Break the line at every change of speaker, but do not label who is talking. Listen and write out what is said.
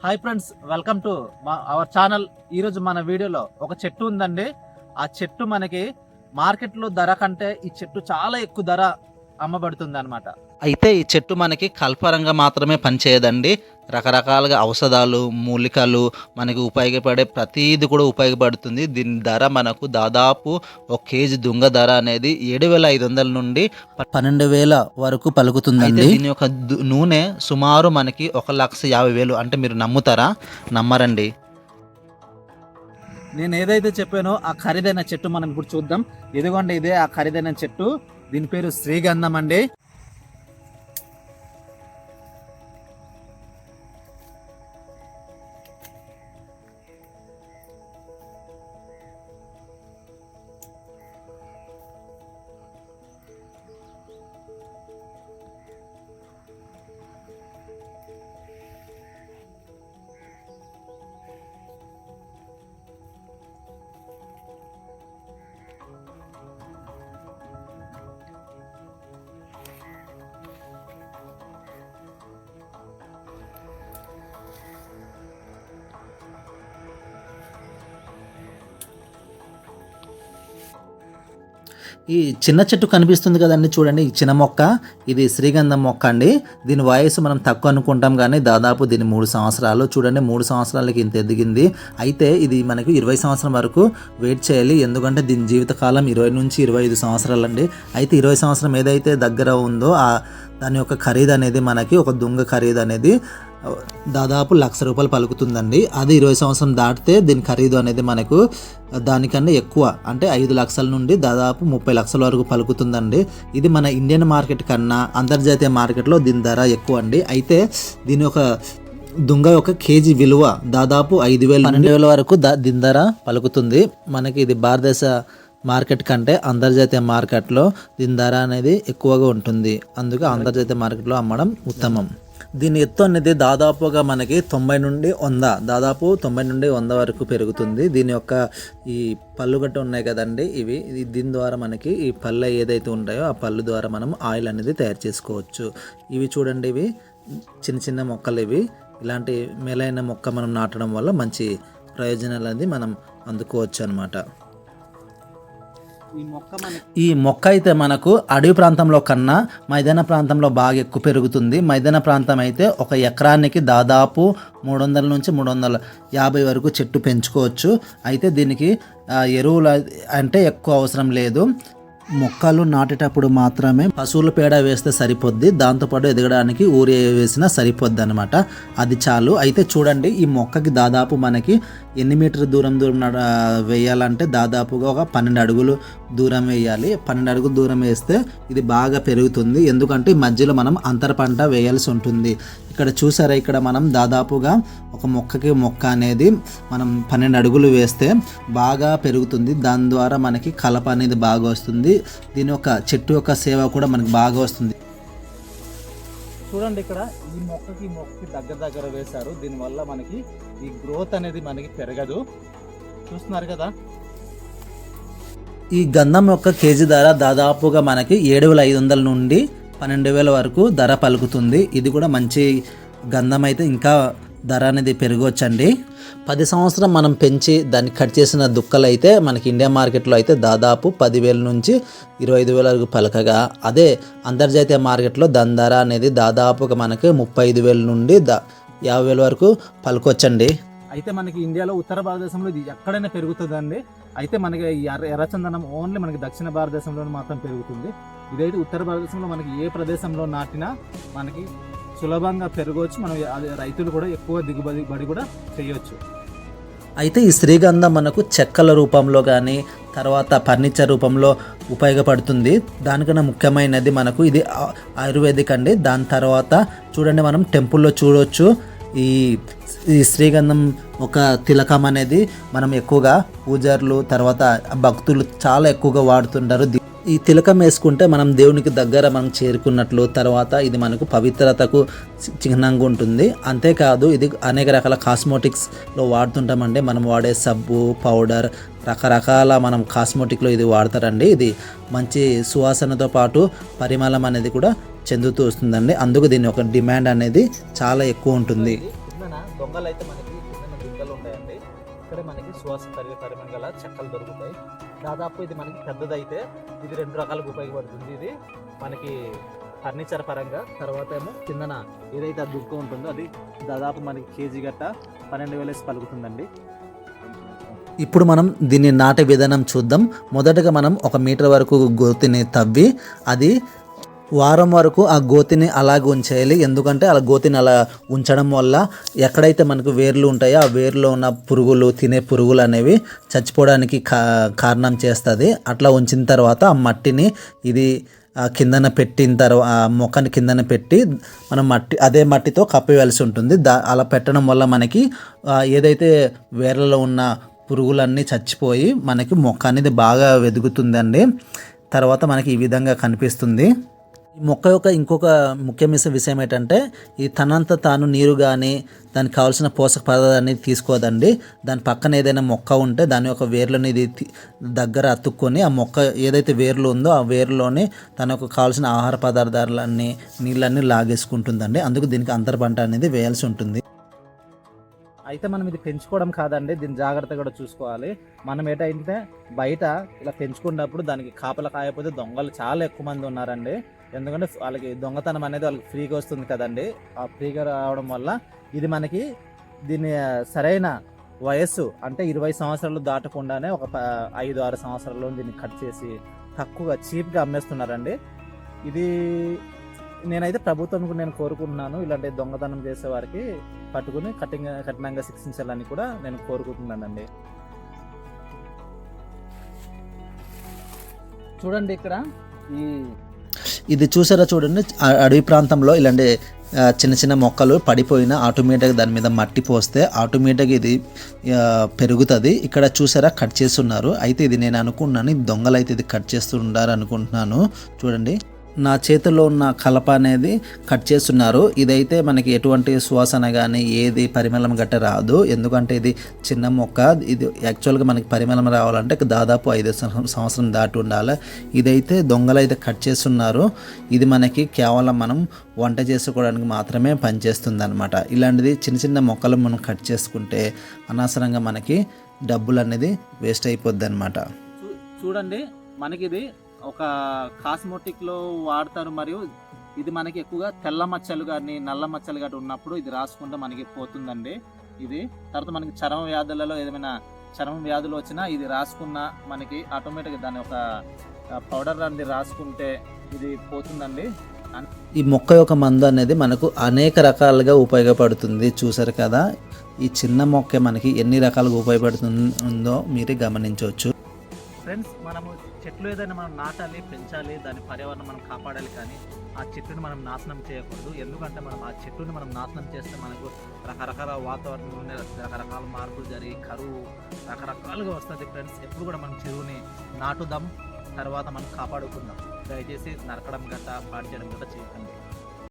Hi friends, welcome to our channel. ఈరోజు మన వీడియోలో ఒక చెట్టు ఉందండి. ఆ చెట్టు మనకి మార్కెట్లో ధర కంటే ఈ చెట్టు చాలా ఎక్కువ ధర అమ్మబడుతుంది అనమాట.
అయితే ఈ చెట్టు మనకి కల్పరంగా మాత్రమే పనిచేయదండి. రకరకాలుగా ఔషధాలు, మూలికలు మనకి ఉపయోగపడే ప్రతిదీ కూడా ఉపయోగపడుతుంది. దీని ధర మనకు దాదాపు 1 కేజీ దుంగ ధర అనేది 7,500 నుండి 12,000 వరకు పలుకుతుందండి. దీని యొక్క నూనె సుమారు మనకి 1,50,000. అంటే మీరు నమ్ముతారా? నమ్మరండి.
నేను ఏదైతే చెప్పానో ఆ ఖరీదైన చెట్టు మనం ఇప్పుడు చూద్దాం. ఇదిగోండి, ఇదే ఆ ఖరీదైన చెట్టు. దీని పేరు శ్రీగంధం అండి.
ఈ చిన్న చెట్టు కనిపిస్తుంది కదండి, చూడండి. ఈ చిన్న మొక్క ఇది శ్రీగంధం మొక్క అండి. దీని వయసు మనం తక్కువ అనుకుంటాం, కానీ దాదాపు దీని 3 సంవత్సరాలు. చూడండి, 3 సంవత్సరాలకి ఇంత ఎదిగింది. అయితే ఇది మనకు 20 సంవత్సరం వరకు వెయిట్ చేయాలి. ఎందుకంటే దీని జీవితకాలం 20 నుంచి 25 సంవత్సరాలు అండి. అయితే 20 సంవత్సరం ఏదైతే దగ్గర ఉందో దాని యొక్క ఖరీదు అనేది మనకి ఒక దుంగ ఖరీదు అనేది దాదాపు ₹1,00,000 పలుకుతుందండి. అది 20 సంవత్సరం దాటితే దీని ఖరీదు అనేది మనకు దానికన్నా ఎక్కువ, అంటే 5 లక్షల నుండి దాదాపు 30 లక్షల వరకు పలుకుతుందండి. ఇది మన ఇండియన్ మార్కెట్ కన్నా అంతర్జాతీయ మార్కెట్లో దీని ధర ఎక్కువ అండి. అయితే దీని యొక్క దుంగ యొక్క కేజీ విలువ దాదాపు 5,000-12,000 వరకు దీని ధర పలుకుతుంది. మనకి ఇది భారతదేశ మార్కెట్ కంటే అంతర్జాతీయ మార్కెట్లో దీని ధర అనేది ఎక్కువగా ఉంటుంది. అందుకే అంతర్జాతీయ మార్కెట్లో అమ్మడం ఉత్తమం. దీని ఎత్తు అనేది దాదాపుగా మనకి 90 నుండి 100, దాదాపు 90 నుండి 100 వరకు పెరుగుతుంది. దీని యొక్క ఈ పళ్ళు గట్ట ఉన్నాయి కదండి, దీని ద్వారా మనకి ఈ పళ్ళు ఏదైతే ఉంటాయో ఆ పళ్ళు ద్వారా మనం ఆయిల్ అనేది తయారు చేసుకోవచ్చు. ఇవి చూడండి, ఇవి చిన్న చిన్న మొక్కలు. ఇలాంటి మేలైన మొక్క మనం నాటడం వల్ల మంచి ప్రయోజనాలు అనేది మనం అందుకోవచ్చు అన్నమాట. ఈ మొక్క అయితే మనకు అడవి ప్రాంతంలో కన్నా మైదాన ప్రాంతంలో బాగా ఎక్కువ పెరుగుతుంది. మైదాన ప్రాంతం అయితే 1 ఎకరానికి దాదాపు 300 నుంచి 350 వరకు చెట్టు పెంచుకోవచ్చు. అయితే దీనికి ఎరువులు అంటే ఎక్కువ అవసరం లేదు. మొక్కలు నాటేటప్పుడు మాత్రమే పశువుల పేడ వేస్తే సరిపోద్ది. దాంతోపాటు ఎదగడానికి ఊరి వేసినా సరిపోద్ది అనమాట. అది చాలు. అయితే చూడండి, ఈ మొక్కకి దాదాపు మనకి ఎన్ని మీటర్ దూరం వేయాలంటే దాదాపుగా ఒక 12 అడుగులు దూరం వేయాలి. 12 అడుగులు దూరం వేస్తే ఇది బాగా పెరుగుతుంది. ఎందుకంటే ఈ మధ్యలో మనం అంతర పంట వేయాల్సి ఉంటుంది. ఇక్కడ చూసారా, ఇక్కడ మనం దాదాపుగా ఒక మొక్కకి మొక్క అనేది మనం 12 అడుగులు వేస్తే బాగా పెరుగుతుంది. దాని ద్వారా మనకి కలప అనేది బాగా వస్తుంది. దీని యొక్క చెట్టు యొక్క సేవ కూడా మనకి బాగా వస్తుంది.
చూడండి, ఇక్కడ ఈ మొక్కకి దగ్గర వేశారు. దీనివల్ల మనకి ఈ గ్రోత్ అనేది మనకి పెరగదు. చూస్తున్నారు కదా.
ఈ గంధం యొక్క కేజీ ధర దాదాపుగా మనకి 7,500 నుండి 12,000 వరకు ధర పలుకుతుంది. ఇది కూడా మంచి గంధం. అయితే ఇంకా ధర అనేది పెరగవచ్చండి. 10 సంవత్సరం మనం పెంచి దాన్ని కట్ చేసిన దుక్కలు అయితే మనకి ఇండియా మార్కెట్లో అయితే దాదాపు 10,000 నుంచి 25,000 వరకు పలకగా, అదే అంతర్జాతీయ మార్కెట్లో దాని ధర అనేది దాదాపుగా మనకి 35,000 నుండి 50,000 వరకు పలుకొచ్చండి.
అయితే మనకి ఇండియాలో ఉత్తర భారతదేశంలో ఇది ఎక్కడైనా పెరుగుతుందండి. అయితే మనకి ఈ ఎర్రచందనం ఓన్లీ మనకి దక్షిణ భారతదేశంలో మాత్రం పెరుగుతుంది. ఇదైతే ఉత్తర భారతదేశంలో మనకి ఏ ప్రదేశంలో నాటినా మనకి సులభంగా పెరగవచ్చు. మనం రైతులు కూడా ఎక్కువ దిగుబడి కూడా చేయవచ్చు.
అయితే ఈ శ్రీగంధం మనకు చెక్కల రూపంలో కానీ తర్వాత ఫర్నిచర్ రూపంలో ఉపయోగపడుతుంది. దానికన్నా ముఖ్యమైనది మనకు ఇది ఆయుర్వేదిక్ అండి. దాని తర్వాత చూడండి, మనం టెంపుల్లో చూడవచ్చు ఈ శ్రీగంధం ఒక తిలకం అనేది మనం ఎక్కువగా పూజారులు తర్వాత భక్తులు చాలా ఎక్కువగా వాడుతుంటారు. ఈ తిలకం వేసుకుంటే మనం దేవునికి దగ్గర మనం చేరుకున్నట్లు, తర్వాత ఇది మనకు పవిత్రతకు చిహ్నంగా ఉంటుంది. అంతేకాదు ఇది అనేక రకాల కాస్మోటిక్స్లో వాడుతుంటామండి. మనం వాడే సబ్బు, పౌడర్, రకరకాల మనం కాస్మోటిక్లో ఇది వాడతారండి. ఇది మంచి సువాసనతో పాటు పరిమళం అనేది కూడా చెందుతూ వస్తుందండి. అందుకు దీని ఒక డిమాండ్ అనేది చాలా ఎక్కువ ఉంటుంది.
దొంగలు అయితే మనకి చిన్న దుంగలు ఉంటాయండి. ఇక్కడ మనకి సువాసన పరిమళం గల చెక్కలు దొరుకుతాయి. దాదాపు ఇది మనకి పెద్దదైతే ఇది 2 రకాలుగా ఉపయోగపడుతుంది. ఇది మనకి ఫర్నిచర్ పరంగా, తర్వాత ఏమో కిందన ఏదైతే ఆ దుక్క ఉంటుందో అది దాదాపు మనకి కేజీ గట్ట 12,000 పలుకుతుందండి.
ఇప్పుడు మనం దీన్ని నాటే విధానం చూద్దాం. మొదటగా మనం 1 మీటర్ వరకు గోతిని తవ్వి అది వారం వరకు ఆ గోతిని అలాగే ఉంచేయాలి. ఎందుకంటే అలా గోతిని అలా ఉంచడం వల్ల ఎక్కడైతే మనకు వేర్లు ఉంటాయో ఆ వేర్లో ఉన్న పురుగులు, తినే పురుగులు అనేవి చచ్చిపోవడానికి కారణం చేస్తుంది. అట్లా ఉంచిన తర్వాత ఆ మట్టిని ఇది కిందన పెట్టిన తర్వాత మొక్కని కిందన పెట్టి మనం అదే మట్టితో కప్పివేయాల్సి ఉంటుంది. అలా పెట్టడం వల్ల మనకి ఏదైతే వేర్లలో ఉన్న పురుగులన్నీ చచ్చిపోయి మనకి మొక్క అనేది బాగా వెదుగుతుందండి. తర్వాత మనకి ఈ విధంగా కనిపిస్తుంది. ఈ మొక్క యొక్క ఇంకొక ముఖ్యమైన విషయం ఏంటంటే ఈ తనంత తాను నీరు కానీ దానికి కావాల్సిన పోషక పదార్థాన్ని తీసుకోదండి. దాని పక్కన ఏదైనా మొక్క ఉంటే దాని యొక్క వేర్లని ఇది దగ్గర అతుక్కొని ఆ మొక్క ఏదైతే వేర్లు ఉందో ఆ వేర్లోనే తనకు కావాల్సిన ఆహార పదార్థాలన్నీ నీళ్ళన్నీ లాగేసుకుంటుందండి. అందుకు దీనికి అంతర పంట అనేది వేయాల్సి ఉంటుంది.
అయితే మనం ఇది పెంచుకోవడం కాదండి, దీన్ని జాగ్రత్తగా కూడా చూసుకోవాలి. మనం ఏంటంటే బయట ఇలా పెంచుకున్నప్పుడు దానికి కాపలా కాయకపోతే దొంగలు చాలా ఎక్కువ మంది ఉన్నారండి. ఎందుకంటే వాళ్ళకి దొంగతనం అనేది వాళ్ళకి ఫ్రీగా వస్తుంది కదండి. ఆ ఫ్రీగా రావడం వల్ల ఇది మనకి దీని సరైన వయస్సు అంటే 20 సంవత్సరాలు దాటకుండానే ఒక 5-6 సంవత్సరాల్లో దీన్ని కట్ చేసి తక్కువగా చీప్గా అమ్మేస్తున్నారండి. ఇది నేనైతే ప్రభుత్వంకు నేను కోరుకుంటున్నాను, ఇలాంటి దొంగతనం చేసే వారికి పట్టుకుని కఠినంగా శిక్షించాలని కూడా నేను కోరుకుంటున్నానండి. చూడండి ఇక్కడ
ఇది చూసారా, చూడండి అడవి ప్రాంతంలో ఇలాంటి చిన్న చిన్న మొక్కలు పడిపోయినా ఆటోమేటిక్గా దాని మీద మట్టి పోస్తే ఆటోమేటిక్గా ఇది పెరుగుతుంది. ఇక్కడ చూసారా కట్ చేస్తున్నారు. అయితే ఇది నేను అనుకుంటున్నాను దొంగలు అయితే ఇది కట్ చేస్తుండారు అనుకుంటున్నాను. చూడండి నా చేతుల్లో ఉన్న కలప అనేది కట్ చేస్తున్నారు. ఇదైతే మనకి ఎటువంటి సువాసన కానీ ఏది పరిమళం గట్ట రాదు. ఎందుకంటే ఇది చిన్న మొక్క. ఇది యాక్చువల్గా మనకి పరిమళం రావాలంటే దాదాపు 5 సంవత్సరం దాటి ఉండాలి. ఇదైతే దొంగలు అయితే కట్ చేస్తున్నారు. ఇది మనకి కేవలం మనం వంట చేసుకోవడానికి మాత్రమే పనిచేస్తుంది అనమాట. ఇలాంటిది చిన్న చిన్న మొక్కలు మనం కట్ చేసుకుంటే అనవసరంగా మనకి డబ్బులు అనేది వేస్ట్ అయిపోద్ది అనమాట.
చూడండి మనకి ఇది ఒక కాస్మోటిక్లో వాడతారు. మరియు ఇది మనకి ఎక్కువగా తెల్ల మచ్చలు కానీ నల్ల మచ్చలు కానీ ఉన్నప్పుడు ఇది రాసుకుంటే మనకి పోతుందండి. ఇది తర్వాత మనకి చర్మ వ్యాధులలో ఏదైనా చర్మ వ్యాధులు వచ్చినా ఇది రాసుకున్న మనకి ఆటోమేటిక్గా దాని ఒక పౌడర్ అనేది రాసుకుంటే ఇది పోతుందండి.
ఈ మొక్క యొక్క మందు అనేది మనకు అనేక రకాలుగా ఉపయోగపడుతుంది. చూసారు కదా, ఈ చిన్న మొక్క మనకి ఎన్ని రకాలుగా ఉపయోగపడుతుందో మీరే గమనించవచ్చు.
ఫ్రెండ్స్, మనము చెట్లు ఏదైనా మనం నాటాలి, పెంచాలి, దాని పర్యావరణం మనం కాపాడాలి, కానీ ఆ చెట్టుని మనం నాశనం చేయకూడదు. ఎందుకంటే మనం ఆ చెట్టుని మనం నాశనం చేస్తే మనకు రకరకాల వాతావరణంలోనే రకరకాల మార్పులు జరిగి కరువు రకరకాలుగా వస్తుంది. ఫ్రెండ్స్, ఎప్పుడు కూడా మనం చెరువుని నాటుదాం, తర్వాత మనం కాపాడుకుందాం. దయచేసి నరకడం గట్ట పాడు చేయడం గట్ట చేయకండి.